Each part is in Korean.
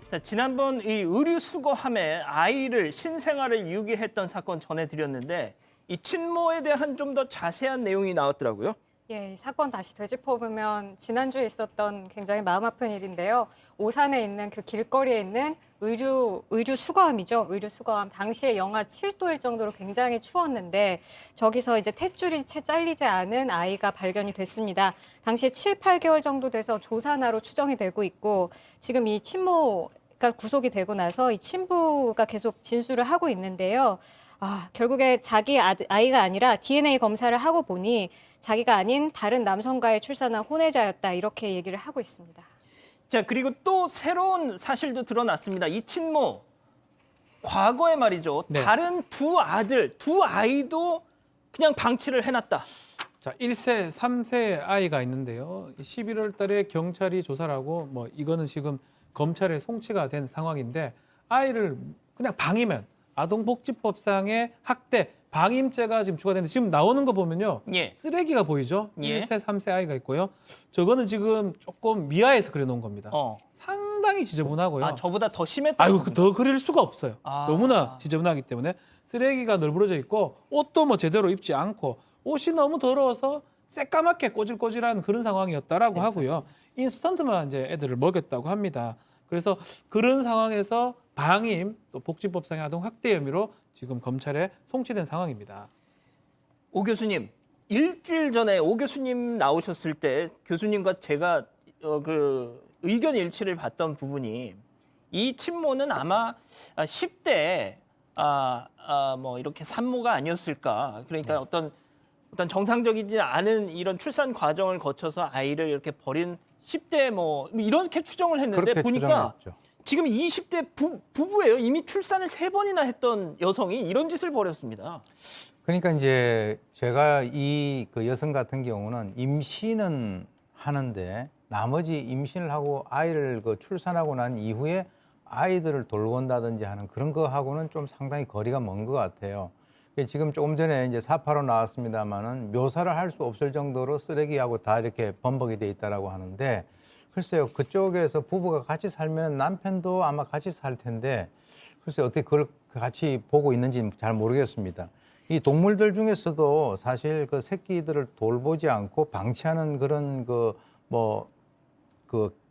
자, 지난번 이 의류 수거함에 아이를 신생아를 유기했던 사건 전해드렸는데 이 친모에 대한 좀 더 자세한 내용이 나왔더라고요. 예, 이 사건 다시 되짚어보면 지난주에 있었던 굉장히 마음 아픈 일인데요. 오산에 있는 그 길거리에 있는 의류 수거함이죠. 의류 수거함. 당시에 영하 7도일 정도로 굉장히 추웠는데 저기서 이제 탯줄이 채 잘리지 않은 아이가 발견이 됐습니다. 당시에 7, 8개월 정도 돼서 조산아로 추정이 되고 있고 지금 이 친모가 구속이 되고 나서 이 친부가 계속 진술을 하고 있는데요. 결국에 자기 아이가 아니라 DNA 검사를 하고 보니 자기가 아닌 다른 남성과의 출산한 혼외자였다 이렇게 얘기를 하고 있습니다. 자, 그리고 또 새로운 사실도 드러났습니다. 이 친모, 과거에 말이죠. 네. 다른 두 아이도 그냥 방치를 해놨다. 자, 1세, 3세 아이가 있는데요. 11월 달에 경찰이 조사를 하고 이거는 지금 검찰에 송치가 된 상황인데 아이를 그냥 방임한 아동복지법상의 학대, 방임죄가 지금 추가되는데 지금 나오는 거 보면요. 예. 쓰레기가 보이죠? 예. 1세, 3세 아이가 있고요. 저거는 지금 조금 미화해서 그려놓은 겁니다. 상당히 지저분하고요. 저보다 더 심했다. 아이고, 더 그릴 수가 없어요. 아. 너무나 지저분하기 때문에 쓰레기가 널브러져 있고 옷도 제대로 입지 않고 옷이 너무 더러워서 새까맣게 꼬질꼬질한 그런 상황이었다라고 하고요. 인스턴트만 이제 애들을 먹였다고 합니다. 그래서 그런 상황에서 방임 또 복지법상의 아동 학대 혐의로 지금 검찰에 송치된 상황입니다. 오 교수님, 일주일 전에 오 교수님 나오셨을 때 교수님과 제가 그 의견 일치를 봤던 부분이 이 친모는 아마 10대 뭐 이렇게 산모가 아니었을까. 그러니까 어떤 정상적이지 않은 이런 출산 과정을 거쳐서 아이를 이렇게 버린 10대 뭐 이렇게 추정을 했는데 그렇게 보니까 추정했죠. 지금 20대 부부예요. 이미 출산을 3번이나 했던 여성이 이런 짓을 벌였습니다. 그러니까 이제 제가 이 그 여성 같은 경우는 임신은 하는데 나머지 임신을 하고 아이를 그 출산하고 난 이후에 아이들을 돌본다든지 하는 그런 거하고는 좀 상당히 거리가 먼 것 같아요. 지금 조금 전에 이제 사파로 나왔습니다만은 묘사를 할 수 없을 정도로 쓰레기하고 다 이렇게 범벅이 돼 있다라고 하는데 글쎄요, 그쪽에서 부부가 같이 살면 남편도 아마 같이 살 텐데 글쎄요, 어떻게 그걸 같이 보고 있는지 잘 모르겠습니다. 이 동물들 중에서도 사실 그 새끼들을 돌보지 않고 방치하는 그런 그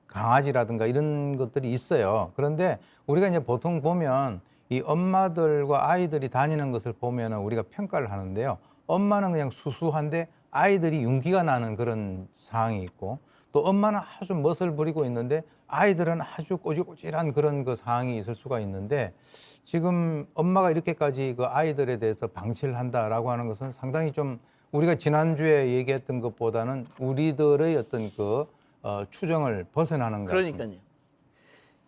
강아지라든가 이런 것들이 있어요. 그런데 우리가 이제 보통 보면 이 엄마들과 아이들이 다니는 것을 보면은 우리가 평가를 하는데요. 엄마는 그냥 수수한데 아이들이 윤기가 나는 그런 상황이 있고 또 엄마는 아주 멋을 부리고 있는데 아이들은 아주 꼬질꼬질한 그런 그 상황이 있을 수가 있는데 지금 엄마가 이렇게까지 그 아이들에 대해서 방치를 한다라고 하는 것은 상당히 좀 우리가 지난주에 얘기했던 것보다는 우리들의 어떤 그 추정을 벗어나는 것 같습니다. 그러니까요.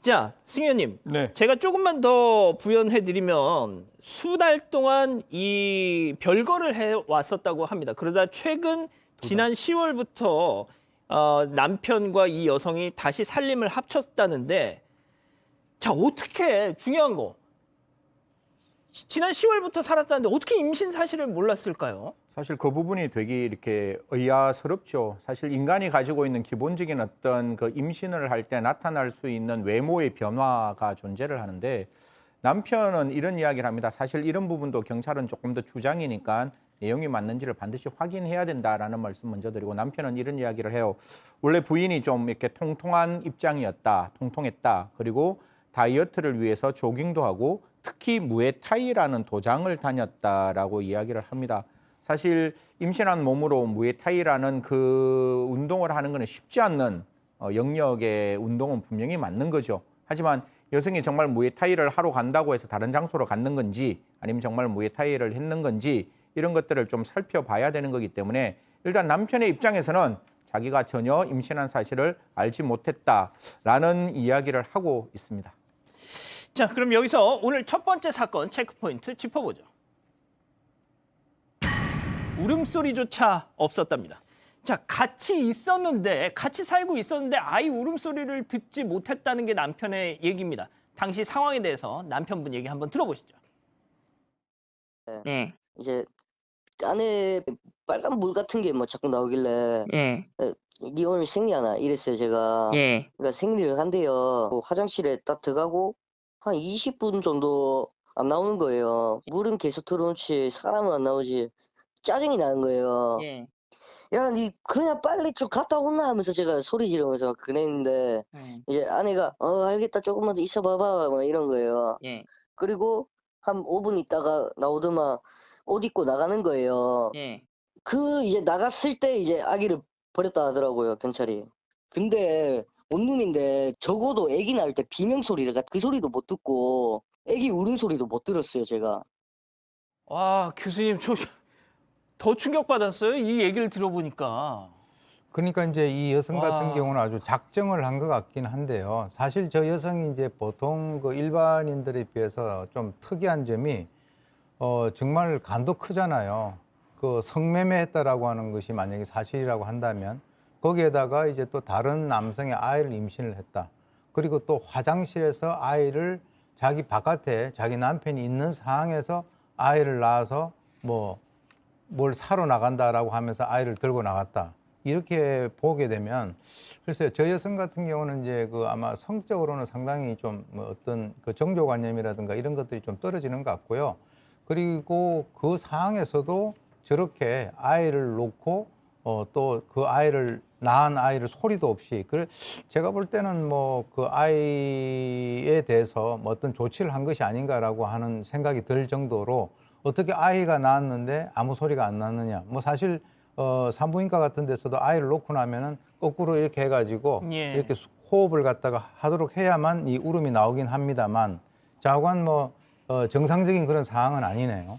자, 승 의원님. 네. 제가 조금만 더 부연해드리면 수달 동안 이 별거를 해왔었다고 합니다. 그러다 최근 지난 10월부터 남편과 이 여성이 다시 살림을 합쳤다는데 자, 어떻게 중요한 거 지난 10월부터 살았다는데 어떻게 임신 사실을 몰랐을까요? 사실 그 부분이 되게 이렇게 의아스럽죠. 사실 인간이 가지고 있는 기본적인 어떤 그 임신을 할 때 나타날 수 있는 외모의 변화가 존재를 하는데 남편은 이런 이야기를 합니다. 사실 이런 부분도 경찰은 조금 더 주장이니까 내용이 맞는지를 반드시 확인해야 된다라는 말씀 먼저 드리고 남편은 이런 이야기를 해요. 원래 부인이 좀 이렇게 통통한 입장이었다, 통통했다. 그리고 다이어트를 위해서 조깅도 하고 특히 무에타이라는 도장을 다녔다라고 이야기를 합니다. 사실 임신한 몸으로 무에타이라는 그 운동을 하는 것은 쉽지 않는 영역의 운동은 분명히 맞는 거죠. 하지만 여성이 정말 무에타이를 하러 간다고 해서 다른 장소로 갔는 건지 아니면 정말 무에타이를 했는 건지 이런 것들을 좀 살펴봐야 되는 거기 때문에 일단 남편의 입장에서는 자기가 전혀 임신한 사실을 알지 못했다라는 이야기를 하고 있습니다. 자, 그럼 여기서 오늘 첫 번째 사건 체크포인트 짚어보죠. 울음소리조차 없었답니다. 자, 같이 살고 있었는데 아이 울음소리를 듣지 못했다는 게 남편의 얘기입니다. 당시 상황에 대해서 남편분 얘기 한번 들어보시죠. 네. 이제 안에 빨간 물 같은 게 뭐 자꾸 나오길래 예. 니 오늘 생리하나 이랬어요 제가. 예. 그러니까 생리를 한대요. 화장실에 딱 들어가고 한 20분 정도 안 나오는 거예요. 물은 계속 들어오지 사람은 안 나오지. 짜증이 나는 거예요. 예. 야, 니 그냥 빨리 좀 갔다 오나 하면서 제가 소리 지르면서 그랬는데 음. 이제 아내가 알겠다 조금만 더 있어 봐봐 뭐 이런 거예요. 예. 그리고 한 5분 있다가 나오더만 옷 입고 나가는 거예요. 예. 그 이제 나갔을 때 이제 아기를 버렸다 하더라고요 경찰이. 근데 원룸인데 적어도 아기 낳을 때 비명 소리를 그 소리도 못 듣고 아기 울음소리도 못 들었어요 제가. 와, 교수님 저 더 충격받았어요. 이 얘기를 들어보니까. 그러니까 이제 이 여성 같은 와. 경우는 아주 작정을 한 것 같긴 한데요. 사실 저 여성이 이제 보통 그 일반인들에 비해서 좀 특이한 점이 정말 간도 크잖아요. 그 성매매했다라고 하는 것이 만약에 사실이라고 한다면 거기에다가 이제 또 다른 남성의 아이를 임신을 했다. 그리고 또 화장실에서 아이를 자기 바깥에 자기 남편이 있는 상황에서 아이를 낳아서 뭘 사러 나간다라고 하면서 아이를 들고 나갔다. 이렇게 보게 되면 글쎄요, 저 여성 같은 경우는 이제 그 아마 성적으로는 상당히 좀 어떤 그 정조관념이라든가 이런 것들이 좀 떨어지는 것 같고요. 그리고 그 상황에서도 저렇게 아이를 놓고 또 그 아이를 낳은 아이를 소리도 없이 제가 볼 때는 뭐 그 아이에 대해서 뭐 어떤 조치를 한 것이 아닌가라고 하는 생각이 들 정도로 어떻게 아이가 낳았는데 아무 소리가 안 나느냐. 뭐 사실 산부인과 같은 데서도 아이를 놓고 나면은 거꾸로 이렇게 해가지고 예. 이렇게 호흡을 갖다가 하도록 해야만 이 울음이 나오긴 합니다만 자관 정상적인 그런 상황은 아니네요.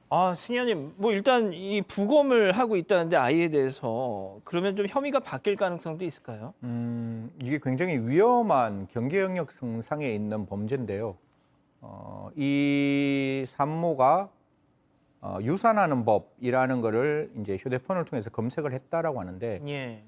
아, 승현님, 뭐 일단 이 부검을 하고 있다는데 아이에 대해서 그러면 좀 혐의가 바뀔 가능성도 있을까요? 이게 굉장히 위험한 경계 영역 상에 있는 범죄인데요. 이 산모가 유산하는 법이라는 거를 이제 휴대폰을 통해서 검색을 했다라고 하는데 예.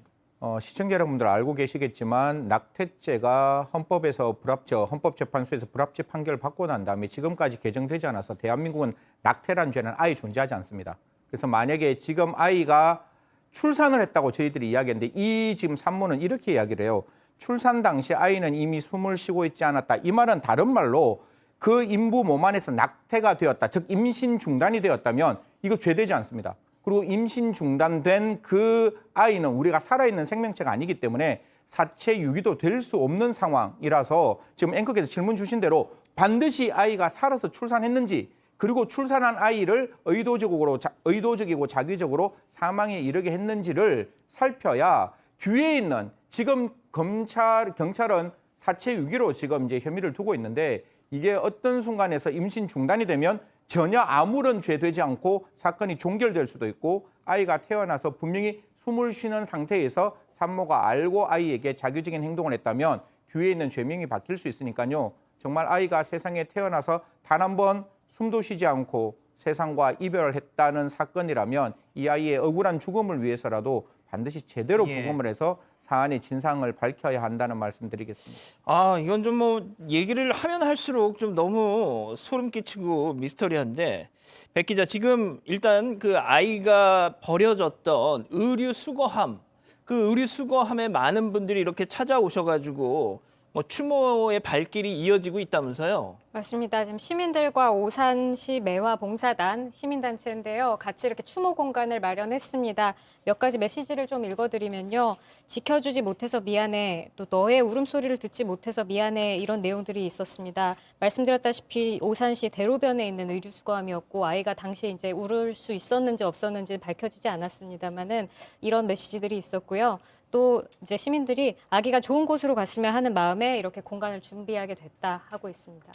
시청자 여러분들 알고 계시겠지만 낙태죄가 헌법재판소에서 불합치 판결을 받고 난 다음에 지금까지 개정되지 않아서 대한민국은 낙태란 죄는 아예 존재하지 않습니다. 그래서 만약에 지금 아이가 출산을 했다고 저희들이 이야기했는데 이 지금 산모는 이렇게 이야기를 해요. 출산 당시 아이는 이미 숨을 쉬고 있지 않았다. 이 말은 다른 말로 그 인부 몸 안에서 낙태가 되었다. 즉 임신 중단이 되었다면 이거 죄되지 않습니다. 그리고 임신 중단된 그 아이는 우리가 살아있는 생명체가 아니기 때문에 사체 유기도 될 수 없는 상황이라서 지금 앵커께서 질문 주신 대로 반드시 아이가 살아서 출산했는지 그리고 출산한 아이를 의도적이고 자기적으로 사망에 이르게 했는지를 살펴야 뒤에 있는 지금 경찰은 사체 유기로 지금 이제 혐의를 두고 있는데 이게 어떤 순간에서 임신 중단이 되면 전혀 아무런 죄 되지 않고 사건이 종결될 수도 있고 아이가 태어나서 분명히 숨을 쉬는 상태에서 산모가 알고 아이에게 자규적인 행동을 했다면 뒤에 있는 죄명이 바뀔 수 있으니까요. 정말 아이가 세상에 태어나서 단 한 번 숨도 쉬지 않고 세상과 이별을 했다는 사건이라면 이 아이의 억울한 죽음을 위해서라도 반드시 제대로 예. 부검을 해서 사안의 진상을 밝혀야 한다는 말씀드리겠습니다. 아, 이건 좀 뭐 얘기를 하면 할수록 좀 너무 소름 끼치고 미스터리한데 백 기자 지금 일단 그 아이가 버려졌던 의류 수거함 그 의류 수거함에 많은 분들이 이렇게 찾아오셔가지고 뭐 추모의 발길이 이어지고 있다면서요? 맞습니다. 지금 시민들과 오산시 매화봉사단 시민단체인데요. 같이 이렇게 추모 공간을 마련했습니다. 몇 가지 메시지를 좀 읽어드리면요. 지켜주지 못해서 미안해. 또 너의 울음소리를 듣지 못해서 미안해. 이런 내용들이 있었습니다. 말씀드렸다시피 오산시 대로변에 있는 의류수거함이었고 아이가 당시에 이제 울을 수 있었는지 없었는지 밝혀지지 않았습니다만은 이런 메시지들이 있었고요. 또 이제 시민들이 아기가 좋은 곳으로 갔으면 하는 마음에 이렇게 공간을 준비하게 됐다 하고 있습니다.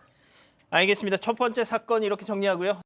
알겠습니다. 첫 번째 사건 이렇게 정리하고요.